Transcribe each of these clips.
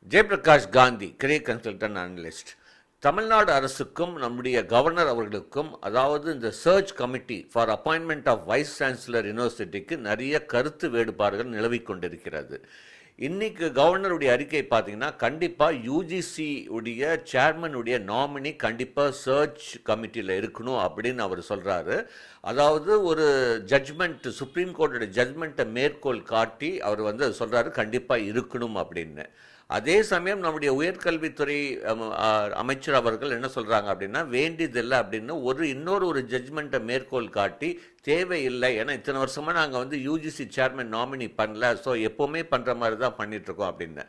Jayaprakash Gandhi, career consultant analyst. Tamil Nadu அரசுக்கும் நம்முடைய governor அவர்களுக்கும், அதாவது இந்த search committee for appointment of vice chancellor யூனிவர்சிட்டிக்கு நிறைய கருத்து வேறுபாடுகள் நிலவிக் கொண்டிருக்கிறது. இன்னைக்கு கவர்னருடைய அறிக்கை பார்த்தீங்கன்னா, கண்டிப்பாக யூஜிசி உடைய சேர்மனுடைய நாமினி கண்டிப்பாக சர்ச் கமிட்டியில் இருக்கணும் அப்படின்னு அவர் சொல்கிறாரு. அதாவது ஒரு ஜட்ஜ்மெண்ட், சுப்ரீம் கோர்ட்டோட ஜட்ஜ்மெண்ட்டை மேற்கோள் காட்டி அவர் வந்து சொல்கிறாரு கண்டிப்பாக இருக்கணும் அப்படின்னு. அதே சமயம் நம்முடைய உயர்கல்வித்துறை அமைச்சர் அவர்கள் என்ன சொல்கிறாங்க அப்படின்னா, வேண்டியதில்லை அப்படின்னு இன்னொரு ஜட்ஜ்மெண்ட்டை மேற்கோள் காட்டி தேவையில்லை, ஏன்னா இத்தனை வருஷமாக நாங்கள் வந்து யூஜிசி சேர்மன் நாமினி பண்ணல, ஸோ எப்போவுமே பண்ணுற மாதிரி தான் பண்ணிகிட்ருக்கோம் அப்படின்னு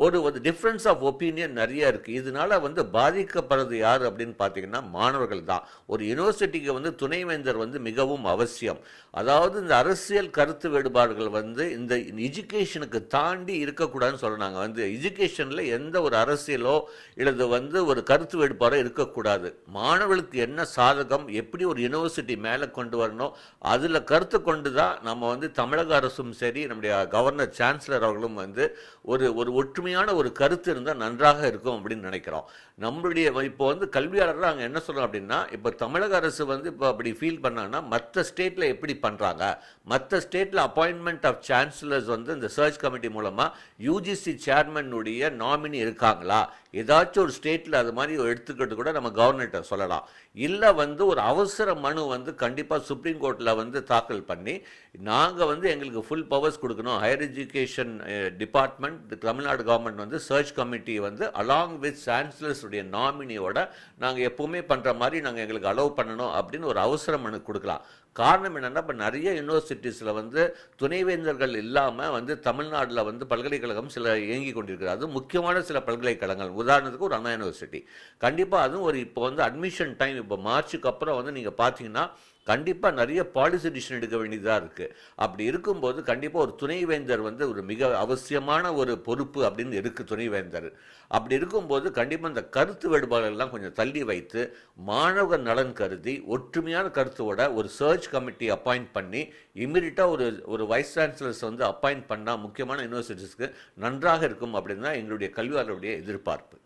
ஒரு டிஃப்ரென்ஸ் ஆஃப் ஒப்பீனியன் நிறைய இருக்குது. இதனால் வந்து பாதிக்கப்படுறது யார் அப்படின்னு பார்த்தீங்கன்னா மாணவர்கள் தான். ஒரு யூனிவர்சிட்டிக்கு வந்து துணைவேந்தர் வந்து மிகவும் அவசியம். அதாவது இந்த அரசியல் கருத்து வேறுபாடுகள் வந்து இந்த எஜுகேஷனுக்கு தாண்டி இருக்கக்கூடாதுன்னு சொல்கிறாங்க. வந்து எஜுகேஷனில் எந்த ஒரு அரசியலோ இல்லது வந்து ஒரு கருத்து வேறுபாடோ இருக்கக்கூடாது. மாணவர்களுக்கு என்ன சாதகம், எப்படி ஒரு யூனிவர்சிட்டி மேலே கொண்டு வரணும், அதில் கருத்து கொண்டு தான் நம்ம வந்து தமிழக அரசும் சரி, நம்முடைய கவர்னர் சான்சலர் அவர்களும் வந்து ஒரு ஒற்றுமையான ஒரு கருத்து இருந்தால் நன்றாக இருக்கும் அப்படின்னு நினைக்கிறோம். நம்மளுடைய இப்போ வந்து கல்வியாளர்கள் அங்கே என்ன சொல்கிறோம் அப்படின்னா, இப்போ தமிழக அரசு வந்து இப்போ அப்படி ஃபீல் பண்ணாங்கன்னா மற்ற ஸ்டேட்டில் எப்படி பண்ணுறாங்க, மற்ற ஸ்டேட்டில் அப்பாயின்மெண்ட் ஆஃப் சான்சலர்ஸ் வந்து இந்த சர்ச் கமிட்டி மூலமாக யூஜிசி சேர்மனுடைய நாமினி இருக்காங்களா, ஏதாச்சும் ஒரு ஸ்டேட்டில் அது மாதிரி எடுத்துக்கிட்டு கூட நம்ம கவர்னர்கிட்ட சொல்லலாம். இல்லை வந்து ஒரு அவசர மனு வந்து கண்டிப்பாக சுப்ரீம் கோர்ட்டில் வந்து தாக்கல் பண்ணி, நாங்கள் வந்து எங்களுக்கு ஃபுல் பவர்ஸ் கொடுக்கணும், higher education department, Tamil Nadu government வந்து சர்ச் கமிட்டி வந்து அலாங் வித் சான்சலர்ஸ் உடைய நாமினியோட நாங்கள் எப்போவுமே பண்ணுற மாதிரி நாங்கள் எங்களுக்கு அலோவ் பண்ணணும் அப்படின்னு ஒரு அவசர மனு கொடுக்கலாம். காரணம் என்னென்னா, இப்போ நிறைய யூனிவர்சிட்டிஸில் வந்து துணைவேந்தர்கள் இல்லாமல் வந்து தமிழ்நாட்டில் வந்து பல்கலைக்கழகம் சில இயங்கி கொண்டிருக்கிறது. அது முக்கியமான சில பல்கலைக்கழகங்கள், உதாரணத்துக்கு ஒரு அண்ணா யூனிவர்சிட்டி. கண்டிப்பாக அதுவும் இப்போ வந்து அட்மிஷன் டைம், இப்போ மார்ச்சுக்கு அப்புறம் வந்து நீங்கள் பார்த்தீங்கன்னா கண்டிப்பாக நிறைய பாலிசி டிசிஷன் எடுக்க வேண்டியதாக இருக்குது. அப்படி இருக்கும்போது கண்டிப்பாக ஒரு துணைவேந்தர் வந்து ஒரு மிக அவசியமான ஒரு பொறுப்பு அப்படின்னு இருக்குது துணைவேந்தர். அப்படி இருக்கும்போது கண்டிப்பாக இந்த கருத்து வேறுபாடுகள்லாம் கொஞ்சம் தள்ளி வைத்து மாணவர் நலன் கருதி ஒற்றுமையான கருத்தோட ஒரு சர்ச் கமிட்டி அப்பாயிண்ட் பண்ணி இமீடியட்டாக ஒரு வைஸ் சான்சலர்ஸ் வந்து அப்பாயிண்ட் பண்ணால் முக்கியமான யூனிவர்சிட்டிஸ்க்கு நன்றாக இருக்கும் அப்படின்னு தான் எங்களுடைய கல்வியாளருடைய எதிர்பார்ப்பு.